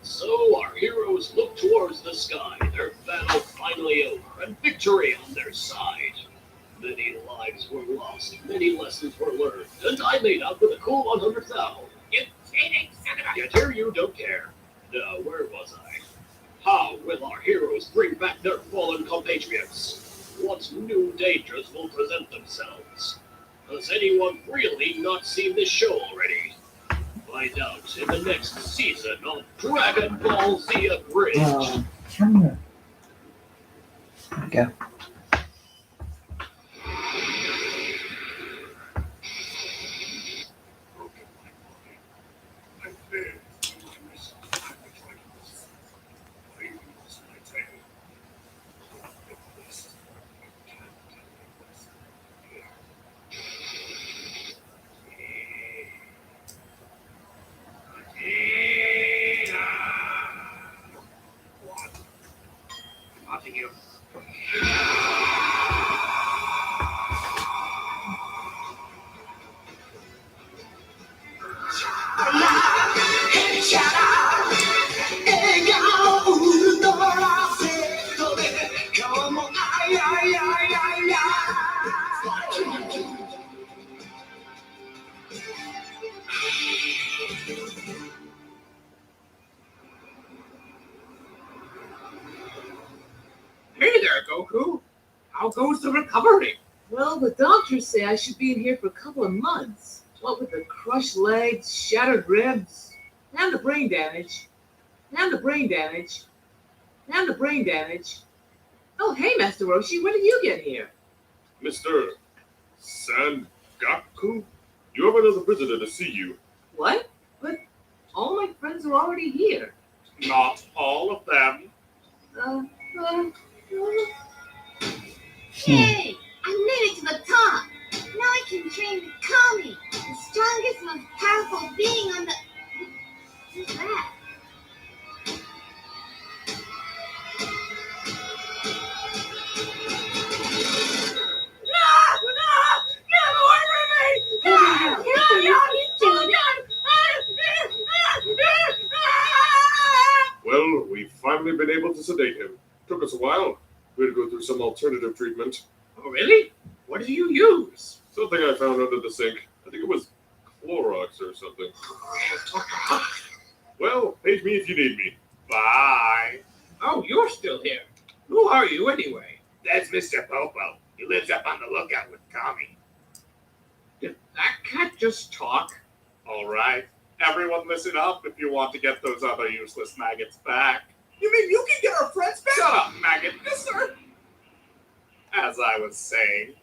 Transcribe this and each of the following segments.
So our heroes look towards the sky, their battle finally over, and victory on their side. Many lives were lost, many lessons were learned, and I made out with a cool 100,000. You cheating son of a... Yet here you don't care. Now, where was I? How will our heroes bring back their fallen compatriots? What new dangers will present themselves? Has anyone really not seen this show already? Find out in the next season of Dragon Ball Z Abridged. Camera. There we go. Hey there, Goku. How goes the recovery? Well, the doctors say I should be in here for a couple of months. What with the crushed legs, shattered ribs, and the brain damage. And the brain damage. And the brain damage. Oh, hey, Master Roshi, when did you get here? Mr. Sangaku? You have another visitor to see you. What? But all my friends are already here. Not all of them. Yay! I made it to the top! Now I can train the Kami, the strongest, most powerful being on the... Who's that? No! Get away from me! No! finally been able to sedate him. Took us a while. We had to go through some alternative treatment. Oh, really? What do you use? Something I found under the sink. I think it was Clorox or something. Well, page me if you need me. Bye. Oh, you're still here. Who are you, anyway? That's Mr. Popo. He lives up on the lookout with Tommy. Did that cat just talk? All right. Everyone listen up if you want to get those other useless maggots back. You mean you can get our friends back? Shut up, maggot. Yes, sir. As I was saying,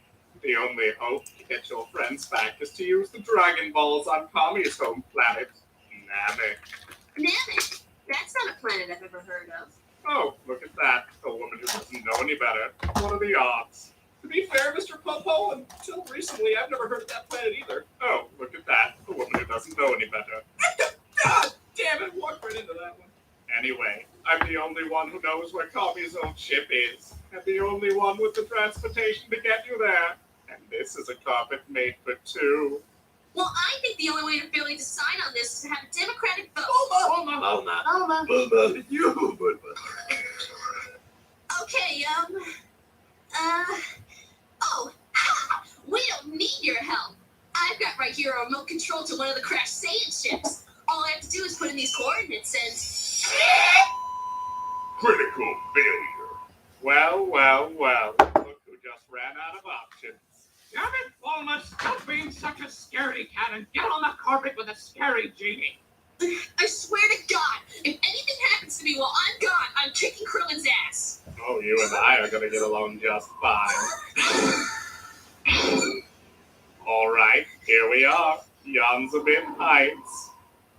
the only hope to get your friends back is to use the Dragon Balls on Kami's home planet, Namek. Namek? That's not a planet I've ever heard of. Oh, look at that. A woman who doesn't know any better. What are the odds? To be fair, Mr. Popo, until recently, I've never heard of that planet either. Oh, look at that. A woman who doesn't know any better. God damn it, walked right into that one. Anyway, I'm the only one who knows where Kami's own ship is, and the only one with the transportation to get you there. And this is a carpet made for two. Well, I think the only way to really decide on this is to have a democratic vote. Oma. You, Okay, we don't need your help. I've got right here a remote control to one of the crashed Saiyan ships. All I have to do is put in these coordinates and... Critical failure. Well. Look who just ran out of options. Damn it, Bulma, stop being such a scary cat and get on the carpet with a scary genie. I swear to God, if anything happens to me while I'm gone, I'm kicking Krillin's ass. Oh, you and I are gonna get along just fine. All right, here we are. Yanzabin Heights.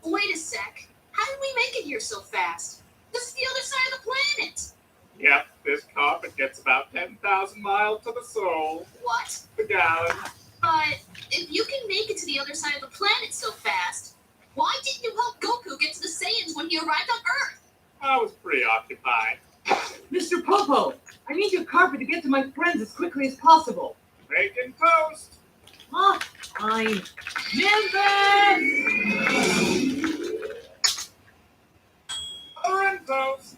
Wait a sec. How did we make it here so fast? This is the other side of the planet. Yep, this carpet gets about 10,000 miles to the soul. What? The gallon. But if you can make it to the other side of the planet so fast, why didn't you help Goku get to the Saiyans when he arrived on Earth? I was preoccupied. Mr. Popo, I need your carpet to get to my friends as quickly as possible. Making toast. Ah, fine. Orange toast.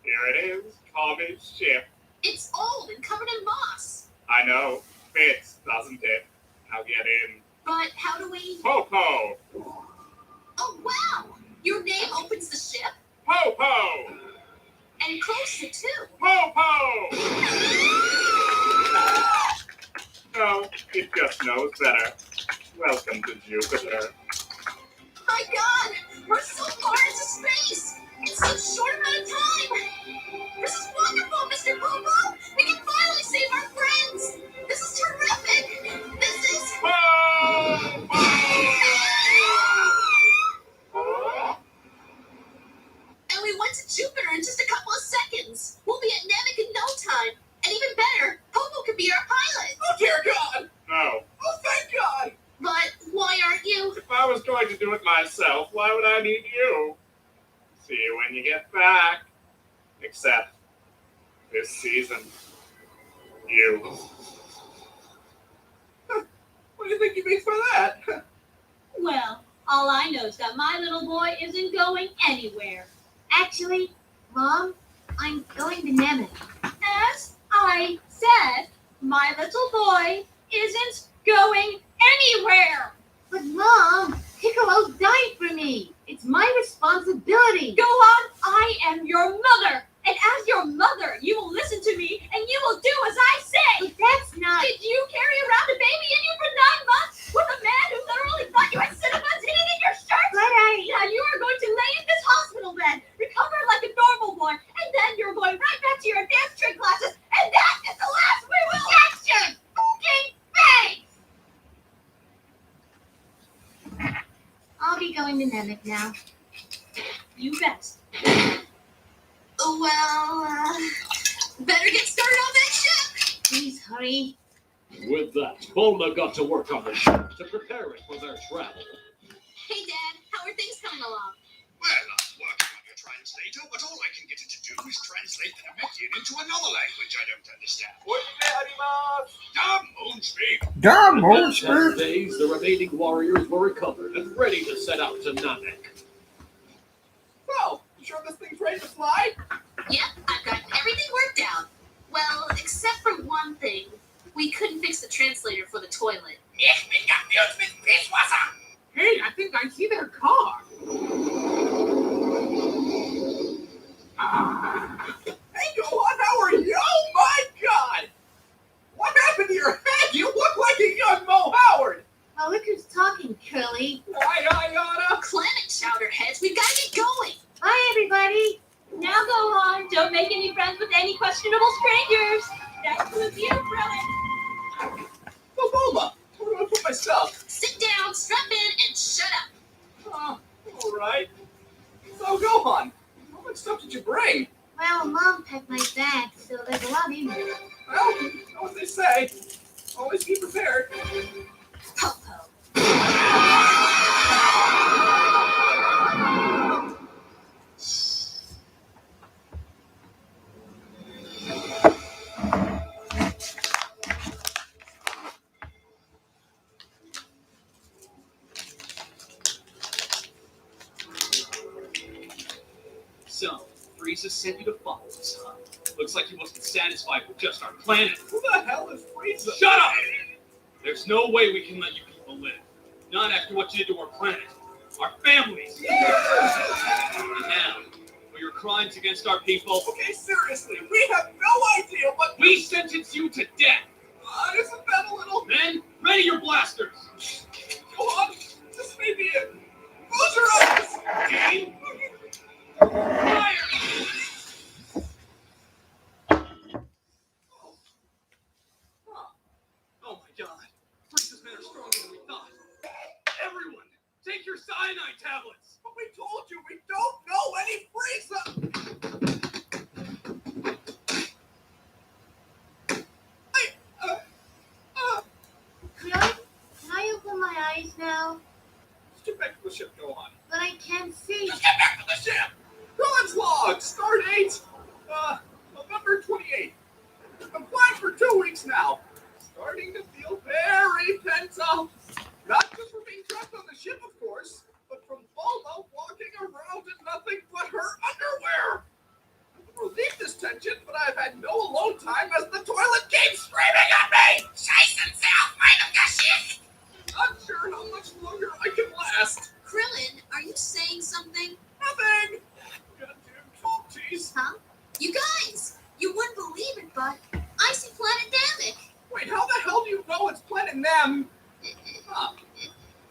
Here it is, Kami's ship. It's old and covered in moss. I know, fits, doesn't it? Now get in. But how do we... Popo! Oh, wow! Your name opens the ship, Popo! and closes it too. Popo! No, it just knows better. Welcome to Jupiter. My God! We're so far into space! In such a short amount of time! This is wonderful, Mr. Popo! We can finally save our friends! This is terrific! This is... And we went to Jupiter in just a couple of seconds! We'll be at Namek in no time! And even better, Popo could be our pilot! Oh, dear God. No. Oh, thank God. But why aren't you? If I was going to do it myself, why would I need you? See you when you get back. Except this season. You. What do you think you mean for that? Well, all I know is that my little boy isn't going anywhere. Actually, Mom, I'm going to Namek. As I said, my little boy isn't going anywhere. But Mom, Piccolo died for me. It's my responsibility. Go on, I am your mother. And as your mother, you will listen to me and you will do as I say. But that's not... Did you carry around a baby in you for 9 months with a man who literally thought you had cinnamons hidden in your shirt? But Now you are going to lay in this hospital bed, recover like a normal boy, and then you're going right back to your advanced trick classes, and that is the last we will catch your fucking face! I'll be going to Namek now. You bet. Well, better get started on that ship. Please hurry. With that, Bulma got to work on the ship to prepare it for their travel. Hey, Dad, how are things coming along? Well, I'm working on your translator, but all I can get it to do is translate the Namekian into another language I don't understand. Damn, In 10 days, the remaining warriors were recovered and ready to set out to Namek. Well, you sure this thing's ready ready to fly? Yep, I've got everything worked out. Well, except for one thing. We couldn't fix the translator for the toilet. Ich bin confused with Fischwasser. Hey, I think I see their car. Hey, Gohan, how are you? Oh my God! What happened to your head? You look like a young Mo Howard. Oh, look who's talking, Curly. Why, Ayana? Planet Chowderheads, we've got to get going. Bye, everybody. Now go on. Don't make any friends with any questionable strangers. That includes you, Krillin. Oh, Bulma, where do I put my stuff? Sit down, strap in, and shut up. Oh, all right. So, Gohan, how much stuff did you bring? Well, Mom packed my bag, so there's a lot in there. Well, you know what they say. Always be prepared. Popo. So, Frieza sent you to follow us, huh? Looks like he wasn't satisfied with just our planet. Who the hell is Frieza? Shut up! There's no way we can let you people live. Not after what you did to our planet. Our families. And now, for your crimes against our people, Okay, seriously, we have no idea what we sentence you to death. Isn't that a little... Men, ready your blasters. Gohan, this may be it. Close your eyes. Game. Fire! Oh my God. Frieza's men are stronger than we thought. Everyone, take your cyanide tablets. But we told you we don't know any Frieza. Krillin, can I open my eyes now? Let's get back to the ship, Gohan. But I can't see. Just get back to the ship. Gohan's log, start date, November 28th. I'm flying for 2 weeks now. Starting to feel very pent up. Not just from being trapped on the ship, of course, but from Bulma walking around in nothing but her underwear. I will relieve this tension, but I've had no alone time as the toilet keeps screaming at me. Scheißen Sie auf meinem Geschicht. Not sure how much longer I can last. Krillin, are you saying something? Nothing. Goddamn Topties. Huh? You guys, you wouldn't believe it, but I see Planet Namek. Wait, how the hell do you know it's Planet Nem? Huh.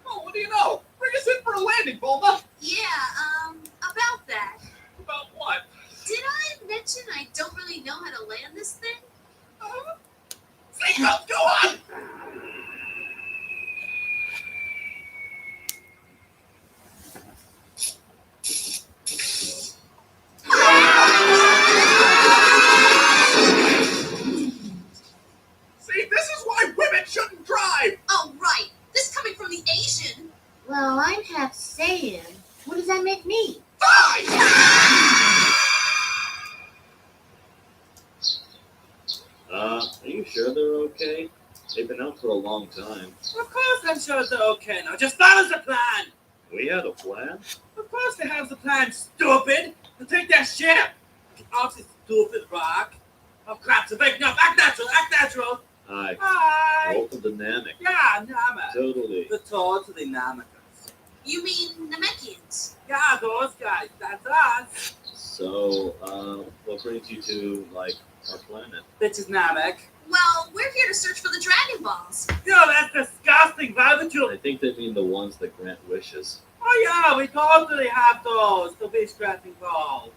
Oh, what do you know? Bring us in for a landing, Bulma. Yeah, about that. About what? Did I mention I don't really know how to land this thing? Seatbelt, go on! See, this is why women shouldn't drive! Oh, right. This coming from the Asian. Well, I'm half Saiyan. What does that make me? Are you sure they're okay? They've been out for a long time. Of course I'm sure they're okay now. Just follow the plan. We had a plan? Of course they have the plan, stupid. To take their ship. Off this stupid rock. Oh crap, so big enough. Act natural, act natural. Hi. Hi. Welcome to Namek. Yeah, Namek. Totally. The totally Namekers. You mean Namekians? Yeah, those guys. That's us. So, what brings you to, our planet? This is Namek. Well, we're here to search for the Dragon Balls. Yo, that's disgusting. Why would you? I think they mean the ones that grant wishes. Oh yeah, we totally have those. The wish granting balls.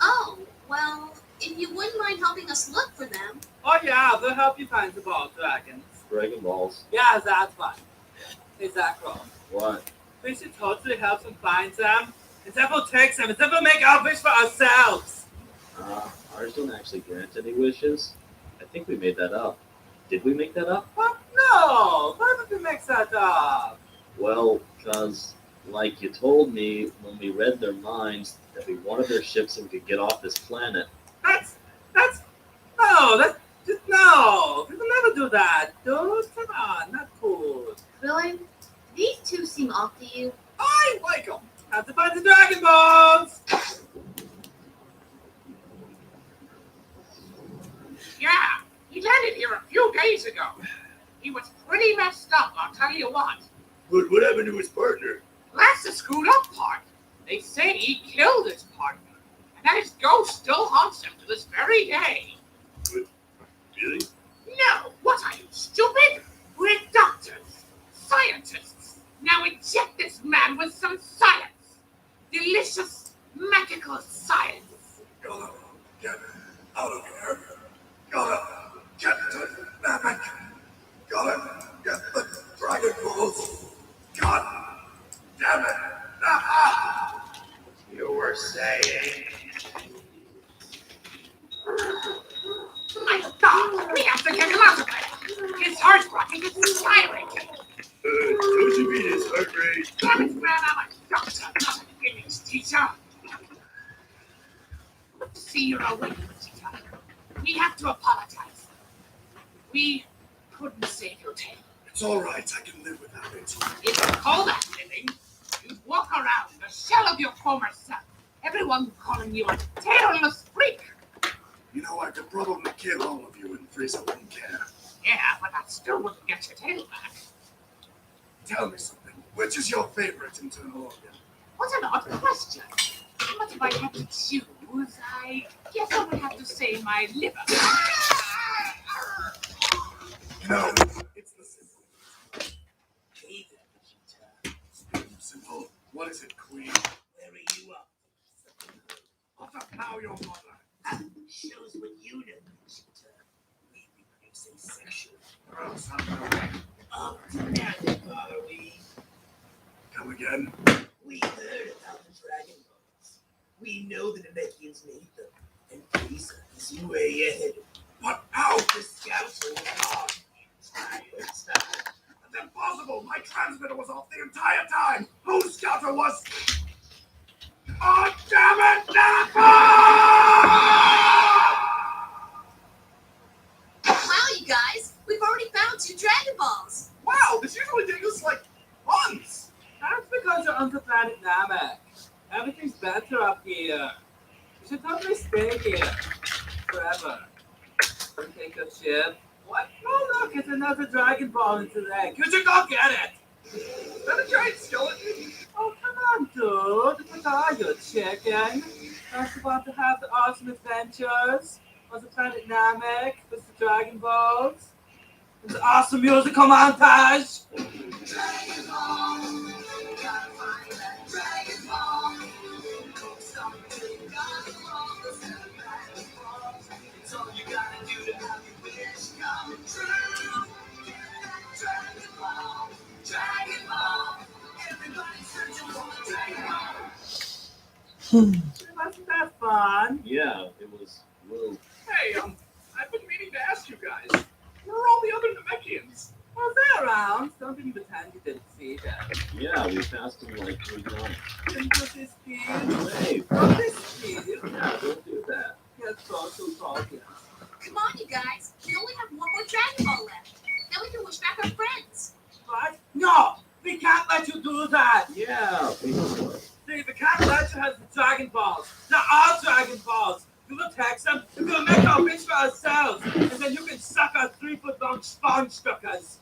Oh, well, if you wouldn't mind helping us look for them. Oh yeah, they'll help you find the ball dragons. Dragon Balls. Yeah, that's fine. Exactly. What? We should totally help them find them. Instead of take them, instead of make our wish for ourselves. Ours don't actually grant any wishes. I think we made that up. Did we make that up? What? No! Why would you mix that up? Well, because, like you told me when we read their minds, that we wanted their ships so we could get off this planet. No! We will never do that, dude. Come on, not cool. Krillin, these two seem off to you. I like them. Have to find the Dragon Balls! days ago. He was pretty messed up, I'll tell you what. But what happened to his partner? That's the screwed up part. They say he killed his partner, and that his ghost still haunts him to this very day. Really? No, what are you, stupid? We're doctors, scientists. Now inject this man with some science. Delicious, magical science. Gotta get out of here. Gotta get to Namek. Gotta get the Dragon Balls. God damn it. Ah! You were saying... My God, we have to get him out of there. His heart's rocking, it's skyrocketing. Don't you mean his heart rate? Damn it, man, I'm a doctor, not an English teacher. See, you're awake, teacher. We have to apologize. We couldn't save your tail. It's all right. I can live without it. If you call that living, you'd walk around the shell of your former self. Everyone calling you a tailless freak. You know, I could probably kill all of you and Frieza wouldn't care. Yeah, but that still wouldn't get your tail back. Tell me something. Which is your favorite internal organ? What an odd question. But if I had to choose, I guess I would have to say my liver. No, it's the simple. Hey there, Vegeta. Speaking of simple, what is it, Queen? Where are you up? What the now, your mother? Shows what you know, Vegeta. We reproduce asexually. Oh, son. Up to Namek, are we? Come again? We heard about the Dragon Balls. We know the Namekians made them, and Frieza is way ahead. But how? The scouts hold on. It's impossible! My transmitter was off the entire time! Whose scouter was... Oh, damn it! Wow, you guys, we've already found 2 Dragon Balls. Wow, this usually takes us like months! That's because you're on the planet Namek. Everything's better up here. You should totally stay here. Forever. Don't take your ship. What? Oh, look, it's another Dragon Ball into that. You should go get it! Is that a giant skeleton? Oh, come on, dude. What are you, chicken? Don't you want to have the awesome adventures on the planet Namek with the Dragon Balls? And the awesome musical montage? Dragon Ball, you gotta find that Dragon Ball. Cook's on the Dragon Balls and the Dragon Balls. It's all you gotta do to have your wish come true. Get that Dragon Ball, Dragon Ball. Everybody's searching for the Dragon Ball. Wasn't that fun? Yeah, it was a little. Hey, I've been meaning to ask you guys. Where are all the other Namekians? Well, they're around. Don't even pretend you didn't see them. Yeah, we passed him like 3 times. Didn't put this speed. Hey, Put this speed. yeah, don't do that. Get social talking. Come on, you guys. We only have 1 more Dragon Ball left. Then we can wish back our friends. What? No! We can't let you do that! Yeah, people. See, we can't let you have the Dragon Balls. They're our Dragon Balls. You will tax them, and we'll make our bitch for ourselves. And then you can suck our 3-foot-long sponge suckers.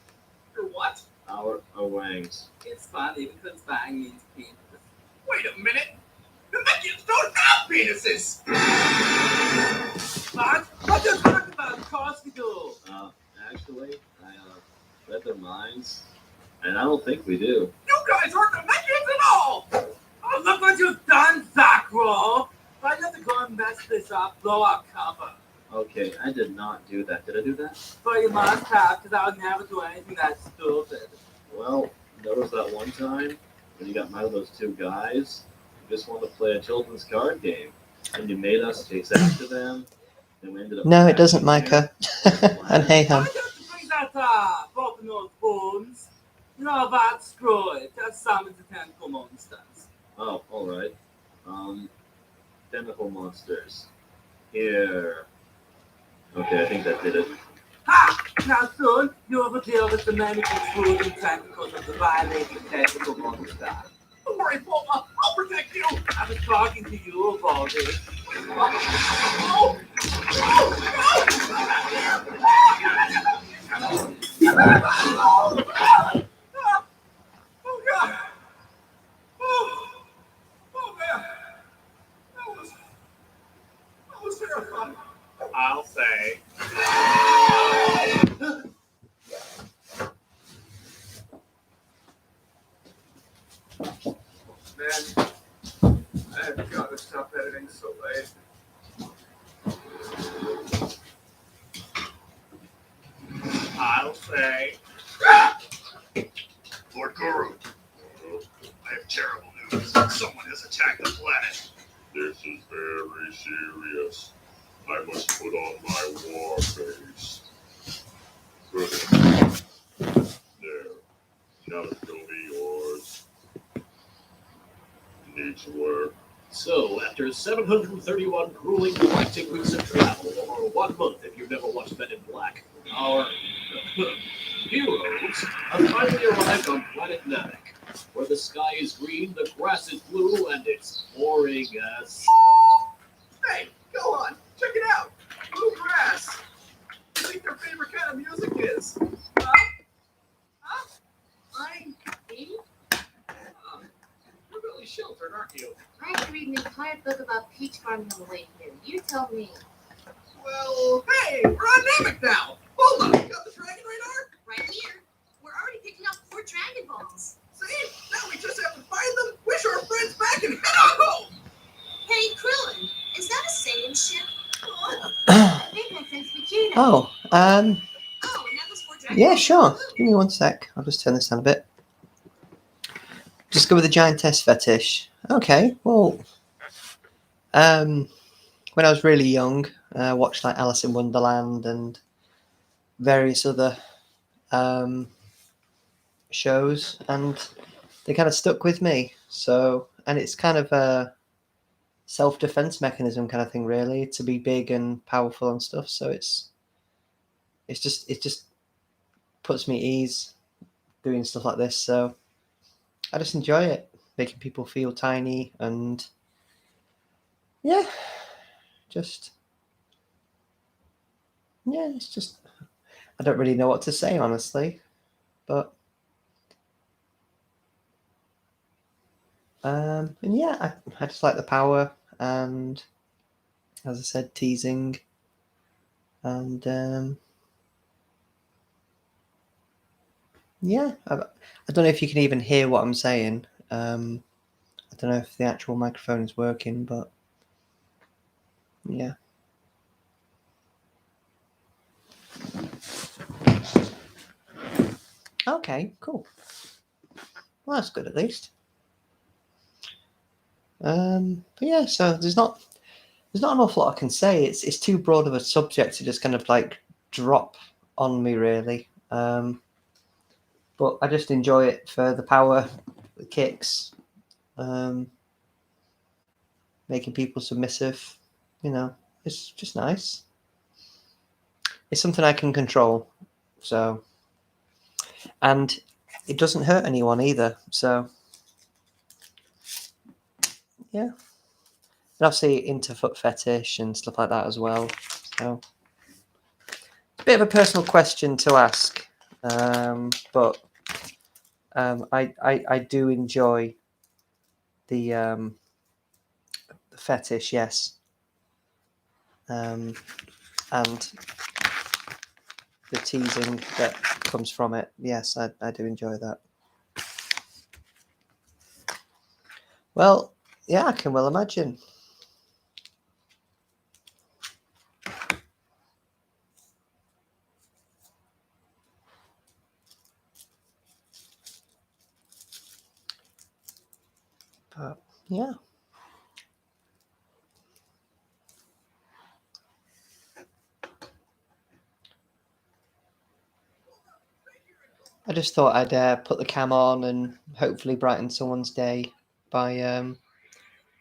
Or what? Our wangs. It's funny because bang means penis. Wait a minute! Namekians don't have penises! What? What are you talking about? Of course we do. Actually, I read their minds, and I don't think we do. You guys aren't Namekians at all! Oh, look what you've done, Zakro! Why do you have to go and mess this up, blow our cover? Okay, I did not do that. Did I do that? But you must have, because I would never do anything that stupid. Well, there was that one time when you got mad at those 2 guys who just wanted to play a children's card game, and you made us chase after them, and we ended up. No, it doesn't, Micah. And hey, Why hum. do you have to bring that broken old bones? You know what? Screw it. That summons the tentacle monsters. Oh, all right. Tentacle monsters. Here. Okay, I think that did it. Ha! Now soon, you will deal with the many intruding tentacles of the violating tentacle monster. Don't worry, Bulma. I'll protect you! I was talking to you, Baldy. Oh! Oh! Oh God! Oh man! That was terrifying. I'll say. Man, I've got to stop editing so late. I'll say. Lord Guru, I have terrible news. Someone has attacked the planet. This is very serious. I must put on my war face. Good. There. Now show me yours. Needs work. So, after 731 grueling galactic weeks of travel over 1 month, if you've never watched Men in Black, our heroes have finally arrived on planet Namek, where the sky is green, the grass is blue, and it's boring as... Hey, go on, check it out. Bluegrass. What do you think their favorite kind of music is? Huh? You're really sheltered, aren't you? I had to read an entire book about peach farming on the way here. You tell me. Well, hey, we're on Namek now. Hold on, you got the dragon radar? Right here. We're already picking up 4 Dragon Balls. See? Now we just have to find them, wish our friends back, and head on home. Hey, Krillin, is that a Saiyan ship? I think that says Vegeta. Oh, Oh, and that was 4 Dragon yeah, Balls. sure. Give me 1 sec. I'll just turn this down a bit. Discover the giantess fetish. Okay, well, when I was really young, I watched like Alice in Wonderland and various other shows, and they kind of stuck with me. So, and it's kind of a self-defense mechanism kind of thing, really, to be big and powerful and stuff. So it just puts me at ease doing stuff like this. So I just enjoy it, making people feel tiny, and yeah, it's just, I don't really know what to say, honestly, but and yeah, I just like the power, and as I said, teasing, and yeah, I don't know if you can even hear what I'm saying. I don't know if the actual microphone is working, but yeah. Okay, cool. Well, that's good at least. But yeah, so there's not an awful lot I can say. It's too broad of a subject to just kind of like drop on me, really. But I just enjoy it for the power, the kicks, making people submissive. You know, it's just nice. It's something I can control. So, and it doesn't hurt anyone either. So, yeah. And obviously into foot fetish and stuff like that as well. So, a bit of a personal question to ask, but I do enjoy the fetish, yes, and the teasing that comes from it. Yes, I do enjoy that. Well, yeah, I can well imagine. But yeah. I just thought I'd put the cam on and hopefully brighten someone's day by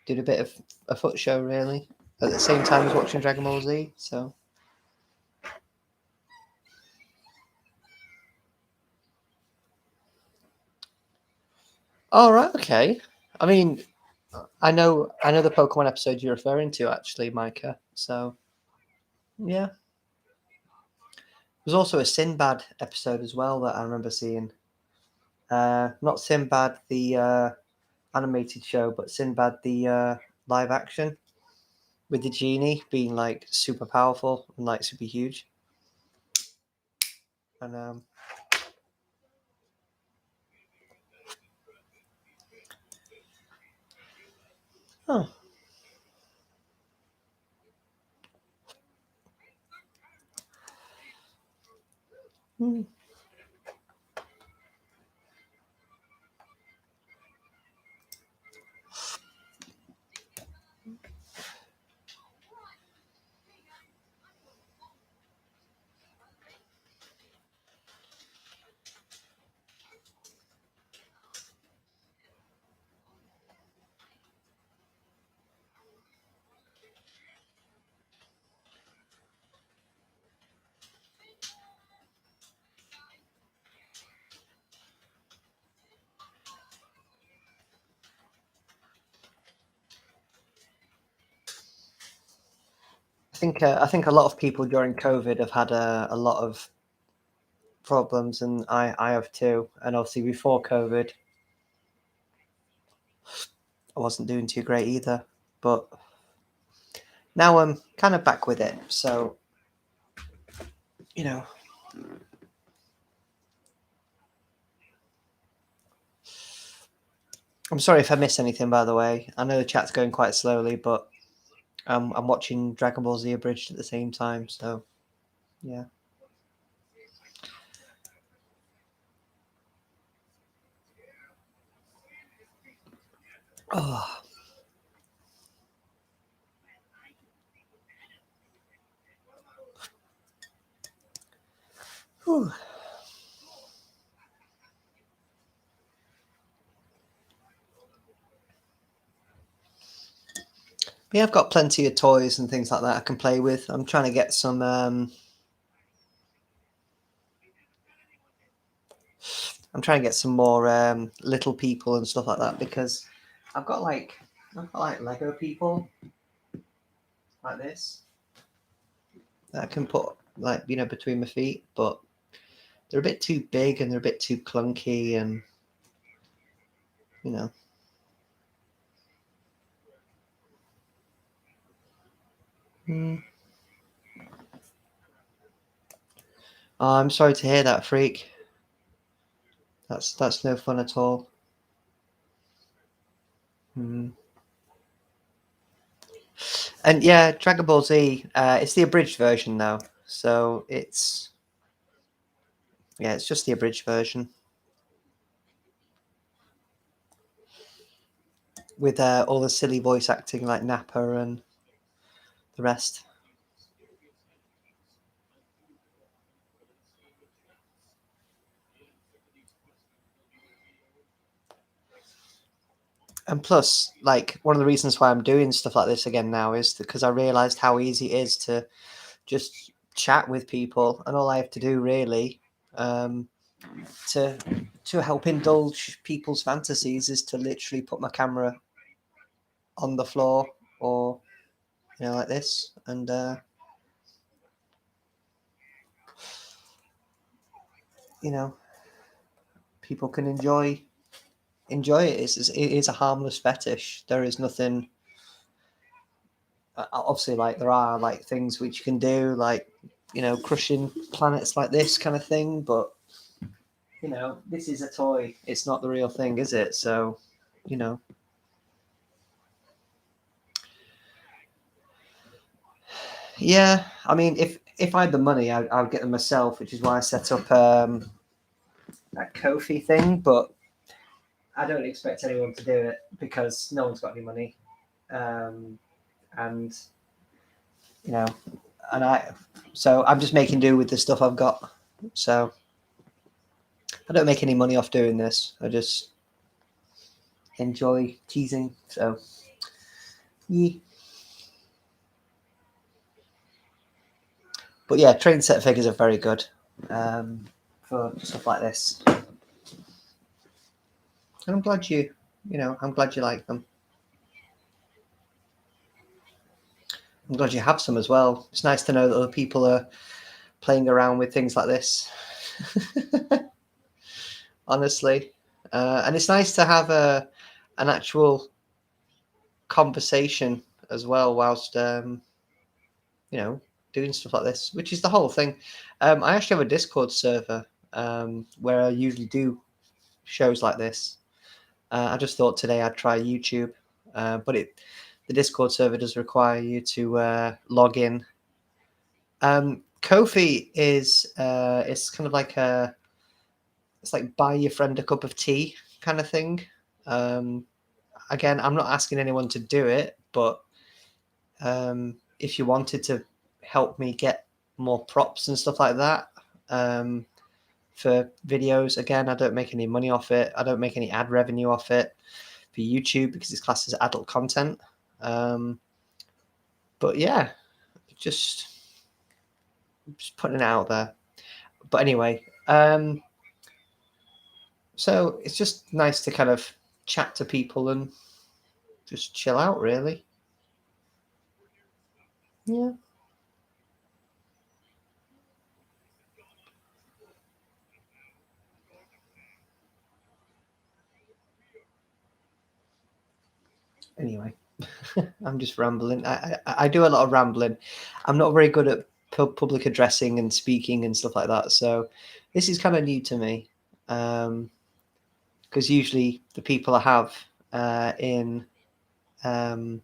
doing a bit of a foot show, really, at the same time as watching Dragon Ball Z. So, all right, okay. I mean, I know the Pokemon episode you're referring to, actually, Micah. So, yeah. There's also a Sinbad episode as well that I remember seeing. Not Sinbad the animated show, but Sinbad the live action, with the genie being like super powerful and like super huge. And oh. Hmm. I think a lot of people during COVID have had a lot of problems, and I have too. And obviously before COVID, I wasn't doing too great either. But now I'm kind of back with it. So, you know. I'm sorry if I missed anything, by the way. I know the chat's going quite slowly, but I'm watching Dragon Ball Z Abridged at the same time. So, yeah. Oh. Whew. Yeah, I've got plenty of toys and things like that I can play with. I'm trying to get some. I'm trying to get some more little people and stuff like that, because I've got like Lego people like this that I can put like between my feet, but they're a bit too big and they're a bit too clunky, and you know. Oh, I'm sorry to hear that, Freak. That's no fun at all. And yeah, Dragon Ball Z, it's the abridged version now, so it's just the abridged version with all the silly voice acting like Nappa and the rest. And plus, like, one of the reasons why I'm doing stuff like this again now is because I realized how easy it is to just chat with people, and all I have to do really to help indulge people's fantasies is to literally put my camera on the floor, or like this, and people can enjoy it. It is a harmless fetish. There is nothing. Obviously, like, there are like things which you can do, like crushing planets like this kind of thing, but this is a toy. It's not the real thing, is it? So, yeah. I mean, if I had the money, I would get them myself, which is why I set up that Ko-fi thing. But I don't expect anyone to do it because no one's got any money, and so I'm just making do with the stuff I've got. So I don't make any money off doing this. I just enjoy teasing. So yeah. But yeah, train set figures are very good for stuff like this. And I'm glad you like them. I'm glad you have some as well. It's nice to know that other people are playing around with things like this. Honestly, and it's nice to have an actual conversation as well whilst doing stuff like this, which is the whole thing. I actually have a Discord server where I usually do shows like this. I just thought today I'd try YouTube, but the Discord server does require you to log in. Ko-fi is it's kind of like it's like buy your friend a cup of tea kind of thing. Again, I'm not asking anyone to do it, but if you wanted to help me get more props and stuff like that for videos, again, I don't make any money off it. I don't make any ad revenue off it for YouTube because it's classed as adult content. But yeah, just putting it out there. But anyway, so it's just nice to kind of chat to people and just chill out, really. Yeah. Anyway, I'm just rambling. I do a lot of rambling. I'm not very good at public addressing and speaking and stuff like that. So this is kind of new to me. Because usually the people I have in kind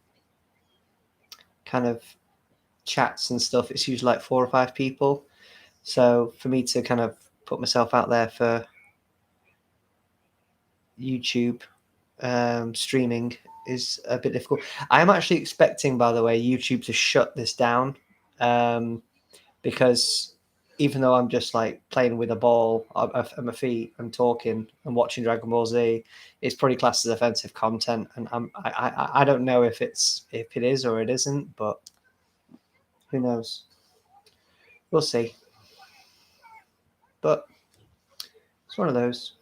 of chats and stuff, it's usually like 4 or 5 people. So for me to kind of put myself out there for YouTube streaming is a bit difficult. I am actually expecting, by the way, YouTube to shut this down because even though I'm just like playing with a ball at my feet and talking and watching Dragon Ball Z, it's probably classed as offensive content, and I don't know if it is or it isn't, but who knows? We'll see. But it's one of those.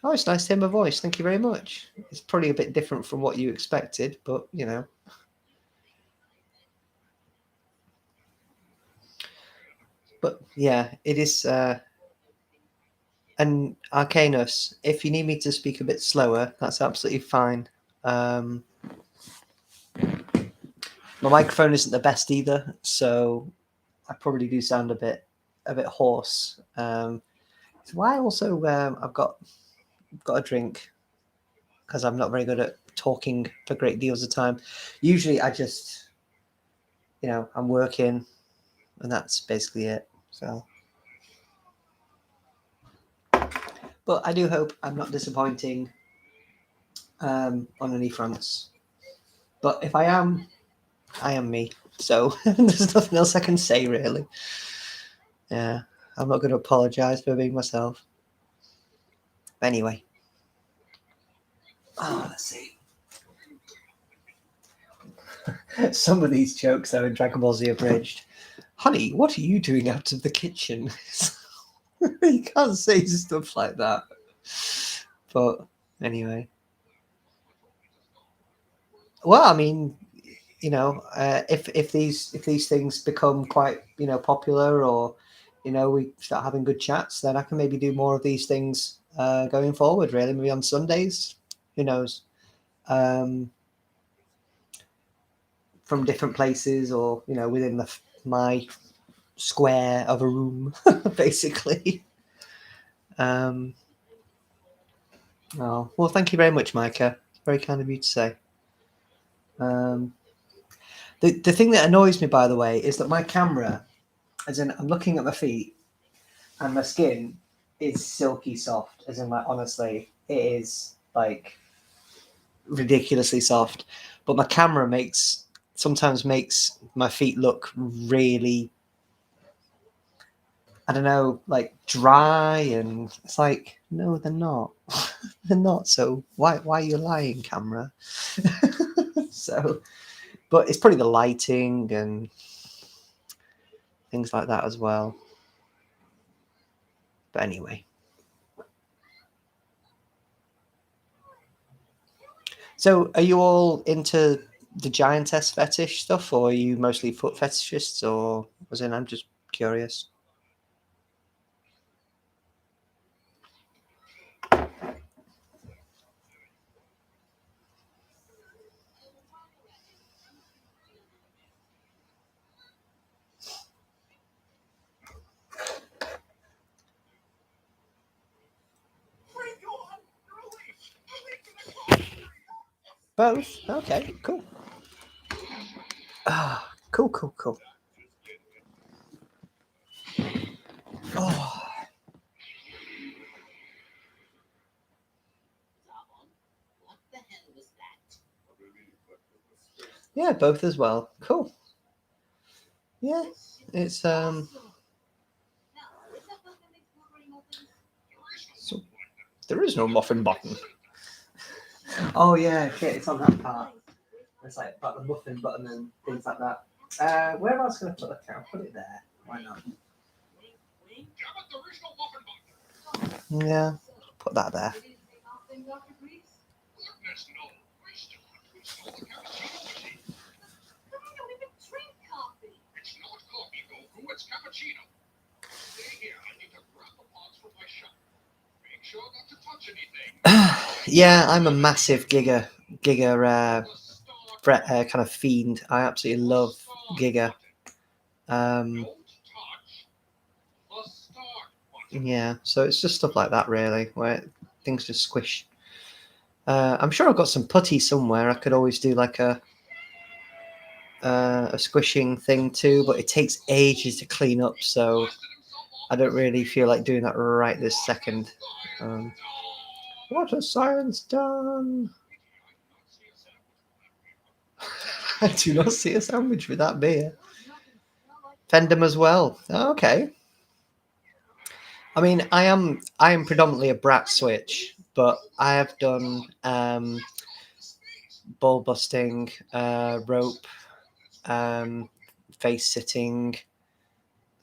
Oh, it's nice to hear my voice. Thank you very much. It's probably a bit different from what you expected, but you know. But yeah, it is. And Arcanus, if you need me to speak a bit slower, that's absolutely fine. My microphone isn't the best either, so I probably do sound a bit hoarse. So why also I've got a drink because I'm not very good at talking for great deals of time. Usually I just, I'm working and that's basically it. So, but I do hope I'm not disappointing on any fronts. But if I am me. So there's nothing else I can say really. Yeah, I'm not going to apologize for being myself. But anyway. Let's see. Some of these jokes are in Dragon Ball Z Abridged. Honey, what are you doing out of the kitchen? You can't say stuff like that. But anyway. Well, I mean, if these things become quite popular, or we start having good chats, then I can maybe do more of these things going forward. Really, maybe on Sundays. Who knows? From different places, or within my square of a room, basically. Oh well, thank you very much, Micah. Very kind of you to say. The thing that annoys me, by the way, is that my camera, as in I'm looking at my feet, and my skin is silky soft. As in, like, honestly, it is like ridiculously soft. But my camera sometimes makes my feet look really, I don't know, like dry, and it's like, no, they're not. They're not. So why are you lying, camera? So, but it's probably the lighting and things like that as well. But anyway. So are you all into the giantess fetish stuff, or are you mostly foot fetishists, or was in? I'm just curious. Both? Okay, cool. Ah, cool. Oh, What the hell was that? yeah, both as well. Cool. Yeah, it's so there is no muffin button. Oh yeah, shit, it's on that part. It's like about the muffin button and things like that. Where else can I put the camera? Put it there. Why not? Yeah, put that there. It's not coffee, Goku. It's cappuccino. Stay here. I need to grab the pods from my shop. Make sure not to touch anything. Yeah, I'm a massive Giga kind of fiend. I absolutely love Giga. Yeah, so it's just stuff like that, really, where things just squish. I'm sure I've got some putty somewhere. I could always do like a squishing thing too, but it takes ages to clean up, so I don't really feel like doing that right this second. What has science done? I do not see a sandwich with that beer. Fendham as well. Oh, okay. I mean, I am predominantly a brat switch, but I have done ball busting, rope, face sitting,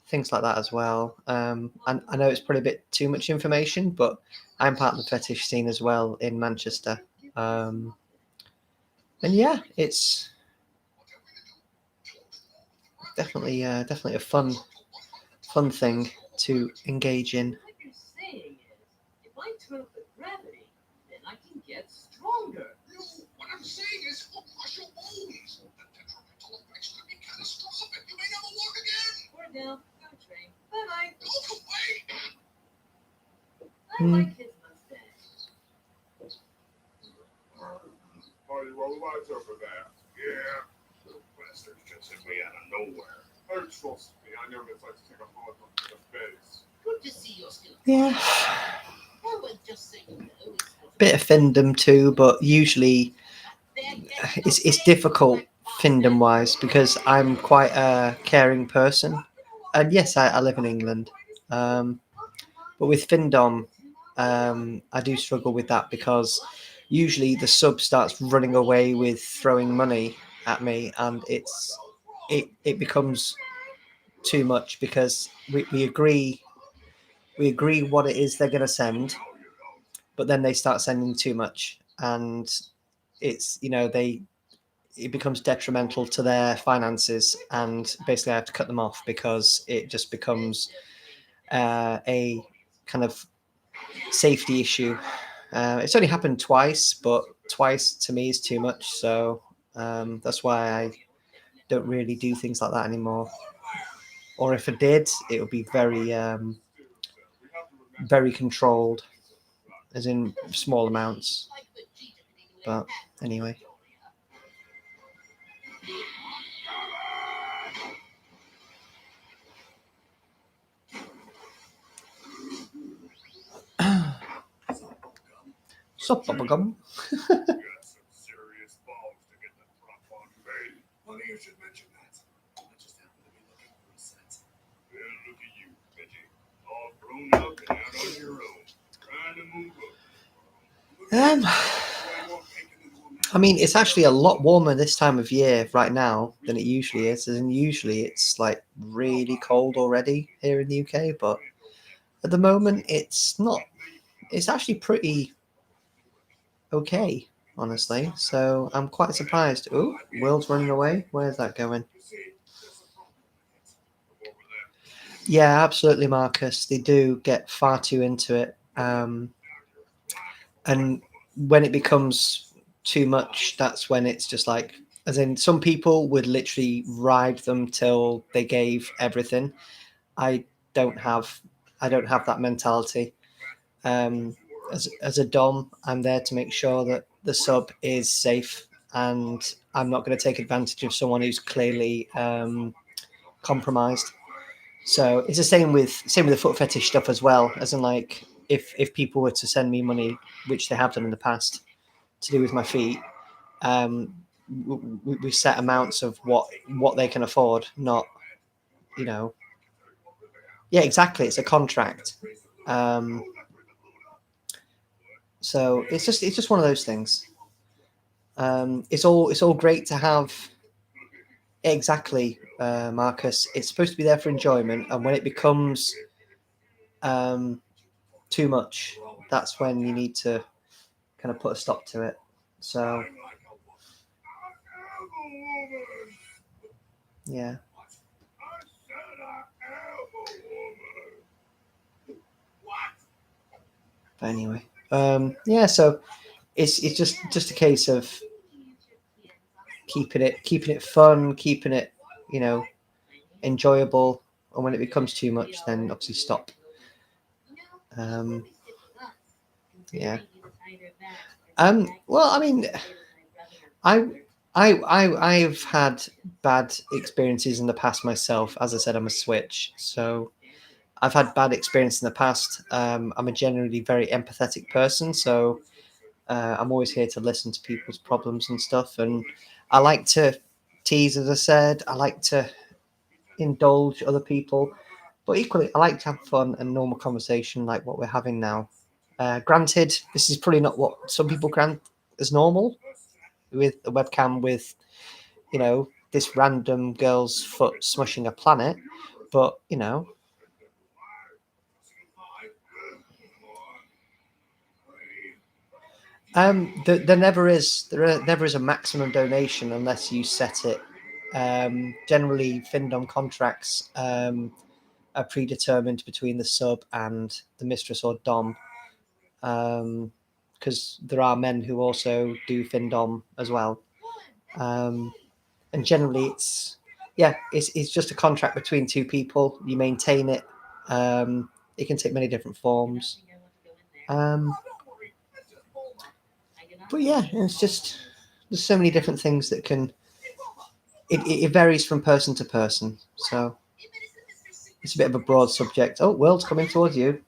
things like that as well. And I know it's probably a bit too much information, but I'm part of the fetish scene as well in Manchester. And yeah, it's definitely a fun thing to engage in. What you're saying is, if I turn up the gravity, then I can get stronger. No, what I'm saying is, we'll crush your bones. The detrimental effects could be catastrophic. You may never walk again. Or down, go train. Bye-bye. Go away. I like his mustache. Party roll lights over there. Yeah. Little bastards just hit me out of nowhere. Oh, trust me, I never like to take a hard look to the face. Good to see you're still. Yeah. I would just say no. Bit of Findom too, but usually it's difficult Findom wise because I'm quite a caring person, and yes, I live in England, but with Findom, I do struggle with that because usually the sub starts running away with throwing money at me, and it becomes too much because we agree what it is they're going to send, but then they start sending too much, and it's it becomes detrimental to their finances, and basically I have to cut them off because it just becomes a kind of safety issue. It's only happened twice, but twice to me is too much, so that's why I don't really do things like that anymore. Or if I did, it would be very controlled, as in small amounts. But anyway. Sup, bubblegum? You got some serious balls to get the drop on me. Funny you should mention that. I just happened to be looking for a set. Well, look at you, Veggie. All grown up and out on your own. Trying to move up. I mean, it's actually a lot warmer this time of year right now than it usually is. And usually it's like really cold already here in the UK, but at the moment it's not. It's actually pretty okay, honestly. So I'm quite surprised. Oh, World's running away. Where's that going? Yeah, absolutely, Marcus. They do get far too into it. And when it becomes too much, that's when it's just like, as in, some people would literally ride them till they gave everything. I don't have that mentality. As a dom, I'm there to make sure that the sub is safe, and I'm not going to take advantage of someone who's clearly compromised. So it's the same with the foot fetish stuff as well. As in, like, if people were to send me money, which they have done in the past, to do with my feet, we set amounts of what they can afford, not, you know. Yeah, exactly. It's a contract. So it's just one of those things. It's all great to have. Exactly, Marcus. It's supposed to be there for enjoyment, and when it becomes too much, that's when you need to kind of put a stop to it. So yeah. But anyway, yeah. So it's just a case of keeping it fun, keeping it, you know, enjoyable, and when it becomes too much, then obviously stop. Yeah. Well, I mean, I've had bad experiences in the past myself. As I said, I'm a switch, so I've had bad experience in the past. I'm a generally very empathetic person, so I'm always here to listen to people's problems and stuff. And I like to tease, as I said. I like to indulge other people, but equally, I like to have fun and normal conversation like what we're having now. Granted, this is probably not what some people grant as normal, with a webcam with, you know, this random girl's foot smushing a planet, but, you know. There never is a maximum donation unless you set it. Generally, Findom contracts are predetermined between the sub and the mistress or dom, because there are men who also do Findom as well. And generally, it's just a contract between two people. You maintain it. It can take many different forms. But yeah, it's just, there's so many different things that can. It varies from person to person. So it's a bit of a broad subject. Oh, world's coming towards you.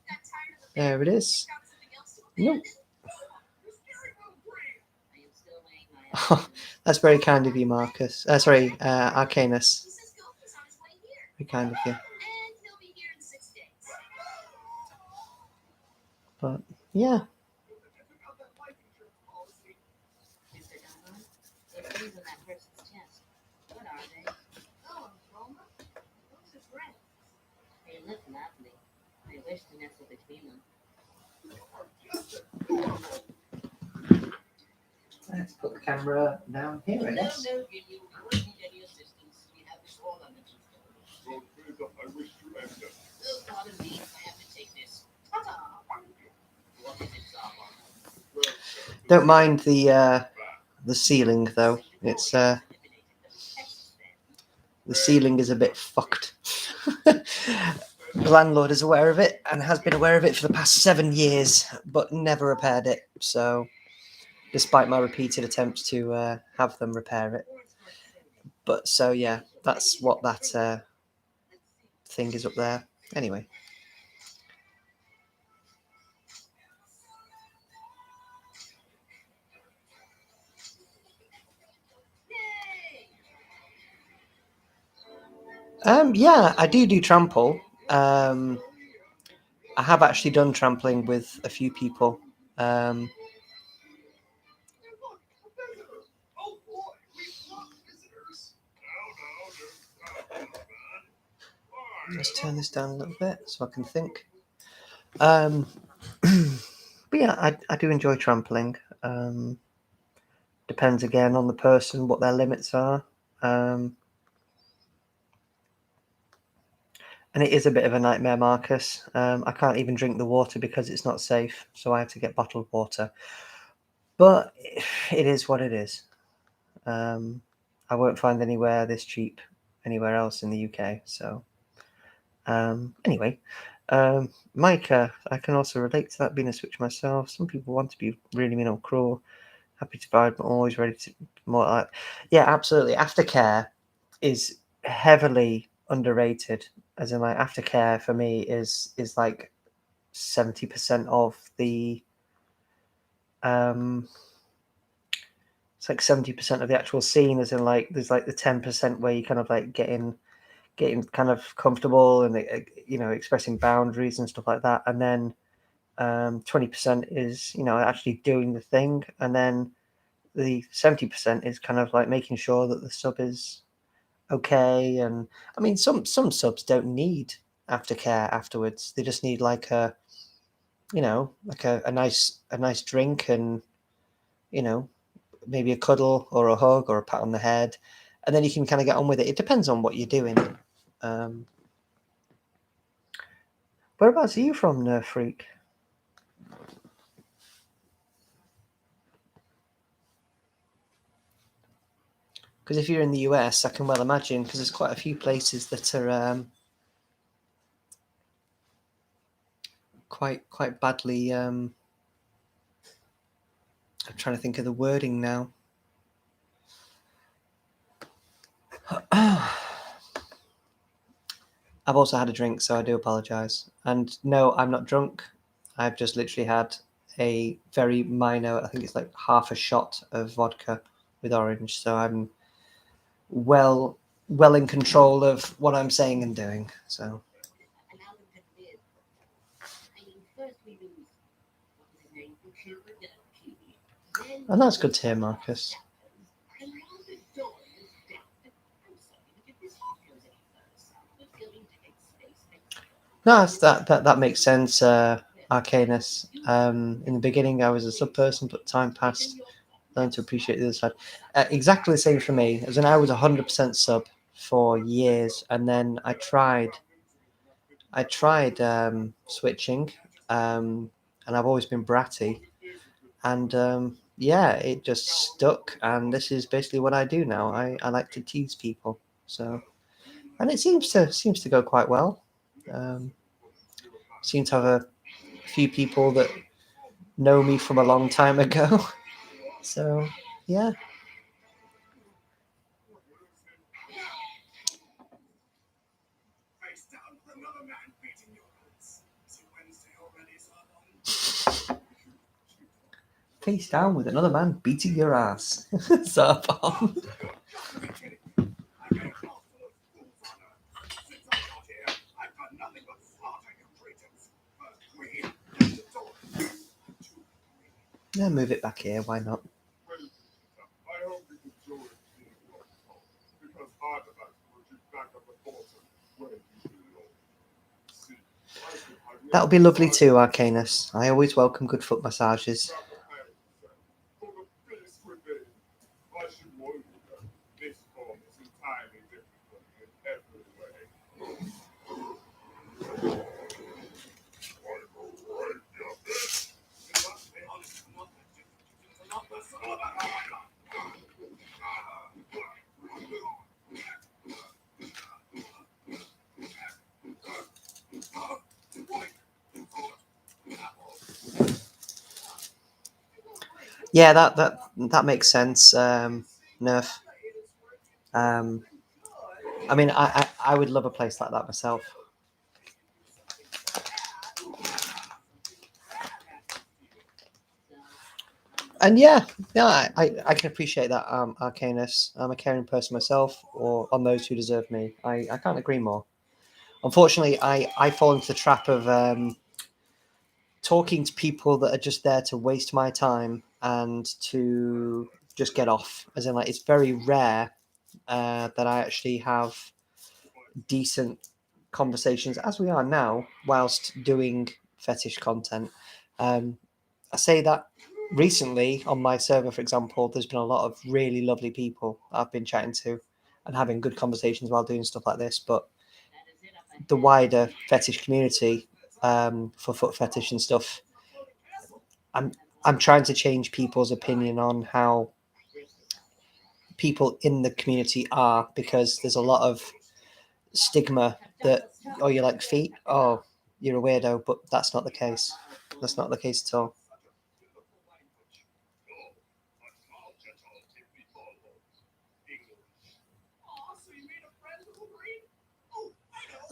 There it is. Nope. Oh, that's very kind of you, Marcus. Arcanus. Very kind of you. But yeah. Let's put the camera down here, I guess. Don't mind the ceiling though. It's the ceiling is a bit fucked. The landlord is aware of it and has been aware of it for the past 7 years, but never repaired it. So, despite my repeated attempts to have them repair it. But so yeah, that's what that thing is up there. Anyway. Yeah, I do trample. I have actually done trampling with a few people. Let's turn this down a little bit so I can think. But yeah, I do enjoy trampling. depends again on the person, what their limits are. And it is a bit of a nightmare, Marcus. I can't even drink the water because it's not safe, so I have to get bottled water. But it is what it is. I won't find anywhere this cheap anywhere else in the UK. So anyway, Mike, I can also relate to that, being a switch myself. Some people want to be really mean or cruel. Happy to provide, but always ready to more like. Yeah, absolutely. Aftercare is heavily underrated. As in, like, aftercare for me is like 70% of the it's like 70% of the actual scene, as in, like, there's like the 10% where you kind of like getting kind of comfortable and expressing boundaries and stuff like that, and then 20% is actually doing the thing, and then the 70% is kind of like making sure that the sub is okay. And I mean, some subs don't need aftercare afterwards. They just need like a a nice drink, and maybe a cuddle or a hug or a pat on the head, and then you can kind of get on with it. It depends on what you're doing. Whereabouts are you from, Nerf Freak? Because if you're in the US, I can well imagine, because there's quite a few places that are quite badly. I'm trying to think of the wording now. I've also had a drink, so I do apologise. And no, I'm not drunk. I've just literally had a very minor, I think it's like half a shot of vodka with orange. So I'm well in control of what I'm saying and doing. So. And that's good to hear, Marcus. No, that makes sense, Arcanus. In the beginning, I was a sub person, but time passed. Learned to appreciate the other side. Exactly the same for me. As in, I was 100% sub for years, and then I tried switching, and I've always been bratty, and yeah, it just stuck. And this is basically what I do now. I like to tease people, so, and it seems to go quite well. Seem to have a few people that know me from a long time ago. So, yeah. Face down with another man beating your ass. Zarbon. Yeah, move it back here. Why not? That'll be lovely too, Arcanus. I always welcome good foot massages. Yeah, that makes sense, Nerf. I mean, I would love a place like that myself. And yeah, I can appreciate that, Arcanus. I'm a caring person myself, or on those who deserve me. I can't agree more. Unfortunately, I fall into the trap of talking to people that are just there to waste my time and to just get off. As in, like, it's very rare that I actually have decent conversations, as we are now, whilst doing fetish content. I say that recently on my server, for example, there's been a lot of really lovely people I've been chatting to and having good conversations while doing stuff like this. But the wider fetish community, for foot fetish and stuff, I'm trying to change people's opinion on how people in the community are, because there's a lot of stigma that, oh, you like feet, oh, you're a weirdo. But that's not the case. That's not the case at all.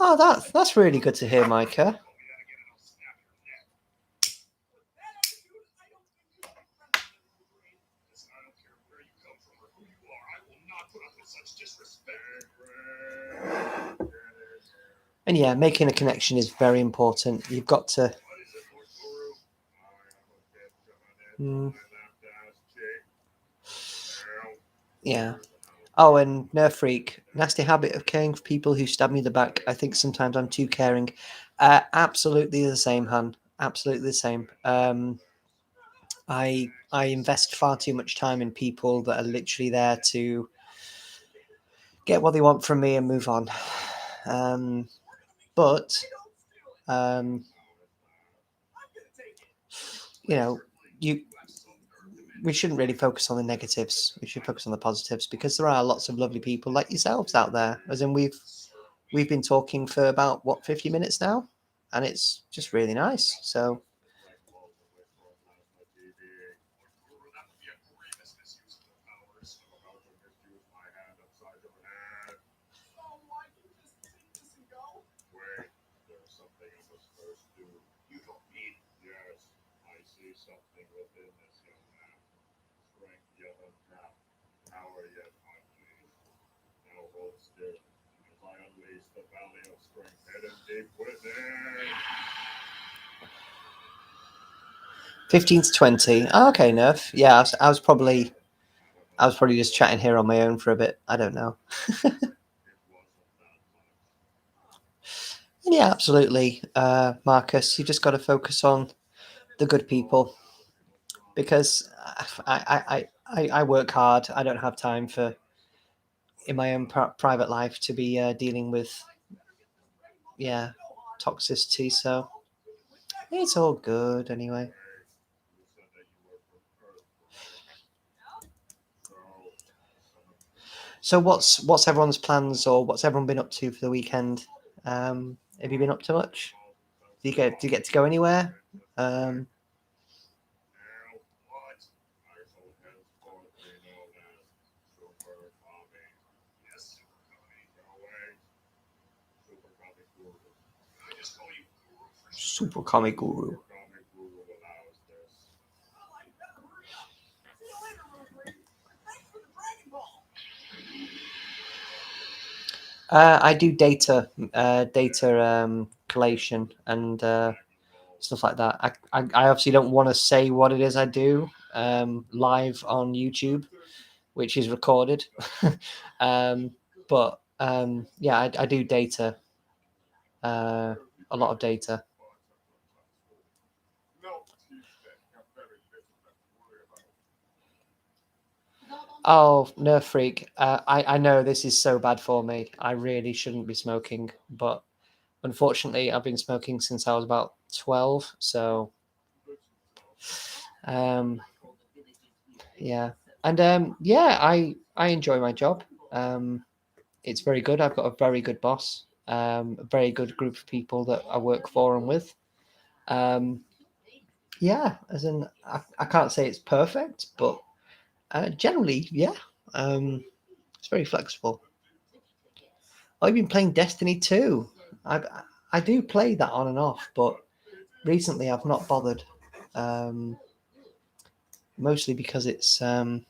Oh, that's really good to hear, Micah. And yeah, making a connection is very important. You've got to. Yeah. Oh, and Nerf Freak, nasty habit of caring for people who stab me in the back. I think sometimes I'm too caring. Absolutely the same, Han. Absolutely the same. I invest far too much time in people that are literally there to get what they want from me and move on. But you know, we shouldn't really focus on the negatives. We should focus on the positives, because there are lots of lovely people like yourselves out there. As in, we've been talking for about 50 minutes now, and it's just really nice. So $15 to $20. Oh, okay, Nerf. Yeah, I was probably just chatting here on my own for a bit. I don't know. Yeah, absolutely, Marcus. You just got to focus on the good people, because I work hard. I don't have time for, in my own private life, to be dealing with toxicity. So it's all good anyway. So what's everyone's plans, or what's everyone been up to for the weekend? Have you been up to much? Do you get to go anywhere? Super Comic Guru. I do data collation and stuff like that. I obviously don't want to say what it is I do live on YouTube, which is recorded. But yeah, I do data, a lot of data. Oh, Nerf Freak. I know this is so bad for me. I really shouldn't be smoking, but unfortunately, I've been smoking since I was about 12. So, yeah. And yeah, I enjoy my job. It's very good. I've got a very good boss, a very good group of people that I work for and with. Yeah, as in, I can't say it's perfect, but generally, yeah. It's very flexible. I've been playing Destiny 2. I do play that on and off, but recently I've not bothered. Mostly because it's I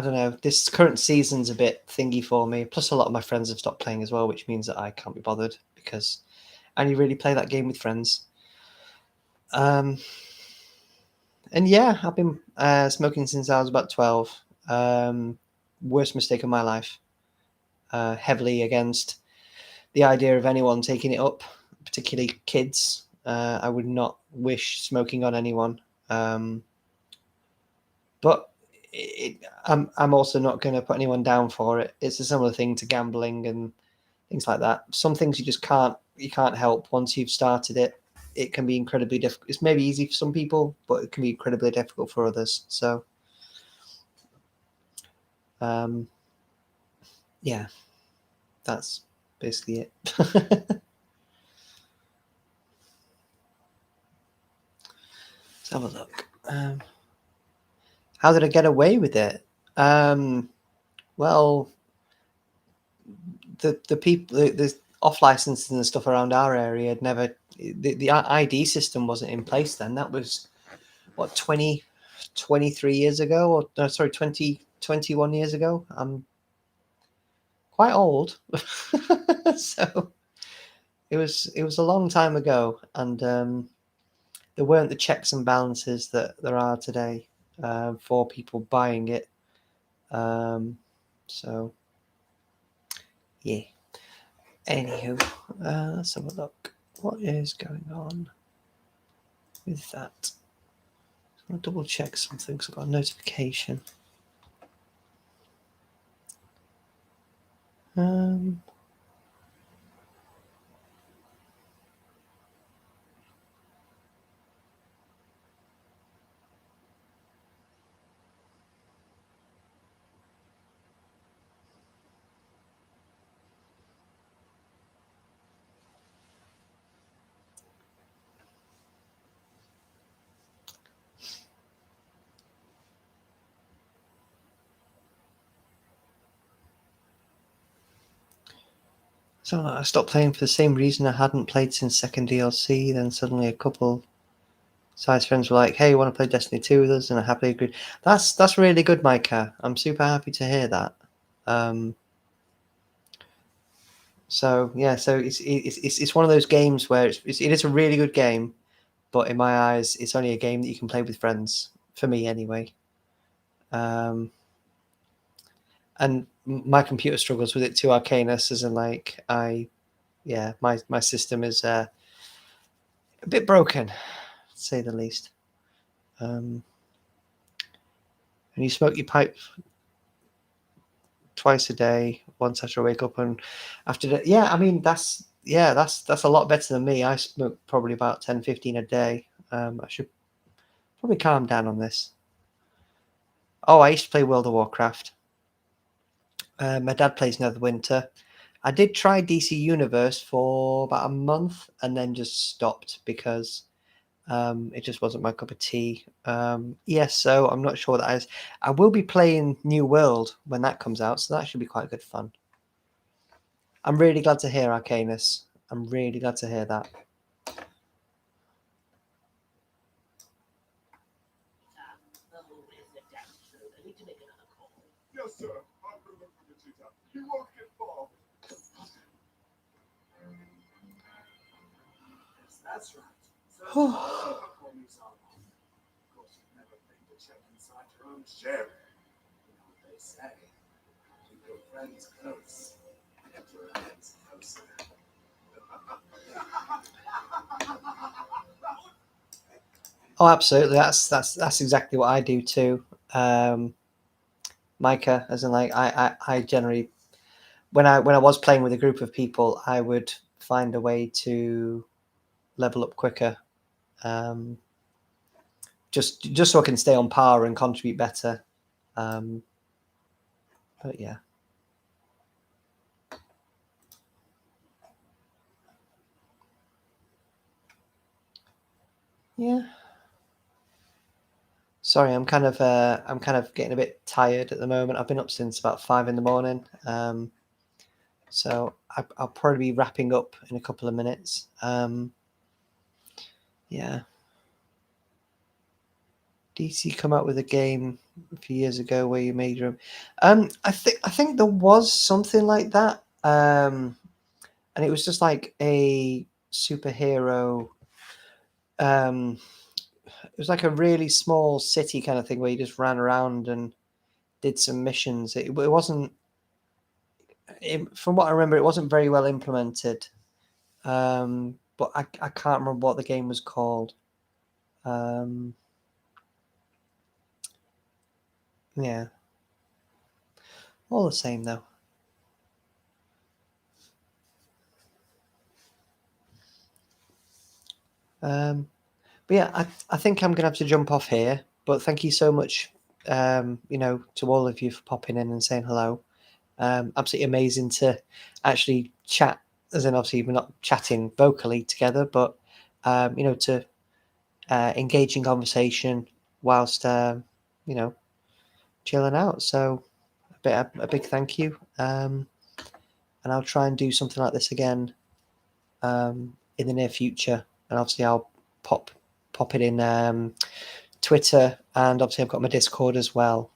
don't know, this current season's a bit thingy for me. Plus, a lot of my friends have stopped playing as well, which means that I can't be bothered, because I only really play that game with friends. And yeah, I've been smoking since I was about 12. Worst mistake of my life. Heavily against the idea of anyone taking it up, particularly kids. I would not wish smoking on anyone. But I'm also not going to put anyone down for it. It's a similar thing to gambling and things like that. Some things you can't help. Once you've started it, it can be incredibly difficult. It's maybe easy for some people, but it can be incredibly difficult for others. So, yeah, that's basically it. Let's have a look. How did I get away with it? Well, the people, the off licenses and stuff around our area had never, the ID system wasn't in place then. That was what, 23 years ago, or no, sorry, 21 years ago. I'm quite old. So it was a long time ago, and there weren't the checks and balances that there are today for people buying it. So yeah. Anywho, let's have a look. What is going on with that? I'm gonna double check something because I've got a notification. So I stopped playing for the same reason I hadn't played since second DLC. Then suddenly a couple size friends were like, "Hey, you want to play Destiny 2 with us?" And I happily agreed. That's really good, Micah. I'm super happy to hear that. So yeah, so it's one of those games where it is a really good game, but in my eyes, it's only a game that you can play with friends. For me, anyway. And my computer struggles with it too, Arcanus, as in like my system is a bit broken, to say the least. And you smoke your pipe twice a day, once after I wake up and after that. Yeah, I mean that's a lot better than me. I smoke probably about 10-15 a day. I should probably calm down on this. Oh, I used to play World of Warcraft. My dad plays Neverwinter. I did try DC Universe for about a month and then just stopped because it just wasn't my cup of tea. So I'm not sure what that is. I will be playing New World when that comes out, so that should be quite good fun. I'm really glad to hear, Arcanus. I'm really glad to hear that. Yes, sir. I'll bring them from the cheetah. You won't get far. Yes, that's right. So, homies on. Of course, you've never been to check inside your own ship. You know what they say. Keep your friends close. Get your enemies closer. Oh, absolutely. That's exactly what I do too. Micah, as in like I generally when I was playing with a group of people, I would find a way to level up quicker. Just so I can stay on par and contribute better. But yeah. Yeah. Sorry, I'm kind of getting a bit tired at the moment. I've been up since about 5 a.m. So I'll probably be wrapping up in a couple of minutes. Yeah. DC come out with a game a few years ago where you made your own. I think there was something like that. And it was just like a superhero. It was like a really small city kind of thing where you just ran around and did some missions. It wasn't. From what I remember, it wasn't very well implemented. but I can't remember what the game was called. Yeah, all the same though. But yeah, I think I'm gonna have to jump off here. But thank you so much, to all of you for popping in and saying hello. Absolutely amazing to actually chat, as in obviously we're not chatting vocally together, but to engage in conversation whilst chilling out. So a big thank you, and I'll try and do something like this again in the near future. And obviously I'll pop it in Twitter, and obviously I've got my Discord as well.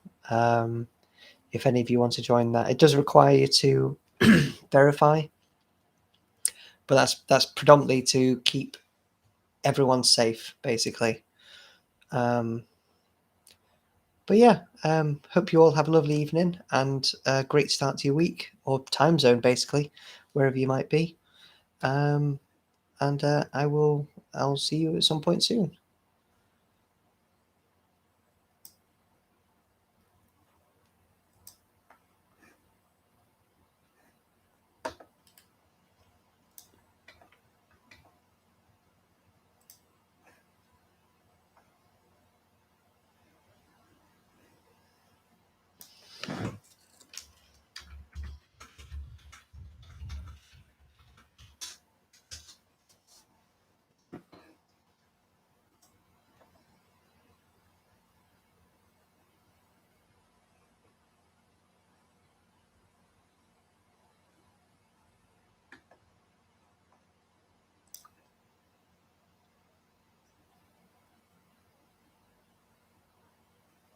If any of you want to join that, it does require you to verify, but that's predominantly to keep everyone safe, basically. But yeah, hope you all have a lovely evening and a great start to your week, or time zone, basically, wherever you might be. And I'll see you at some point soon.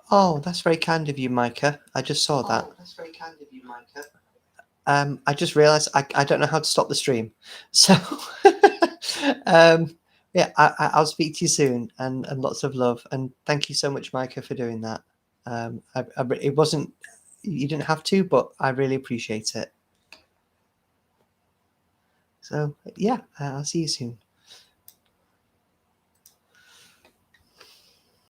Oh, that's very kind of you, Micah. I just saw that. Oh, that's very kind of you, Micah. I just realised I don't know how to stop the stream. So, yeah, I'll speak to you soon, and lots of love. And thank you so much, Micah, for doing that. It wasn't, you didn't have to, but I really appreciate it. So, yeah, I'll see you soon.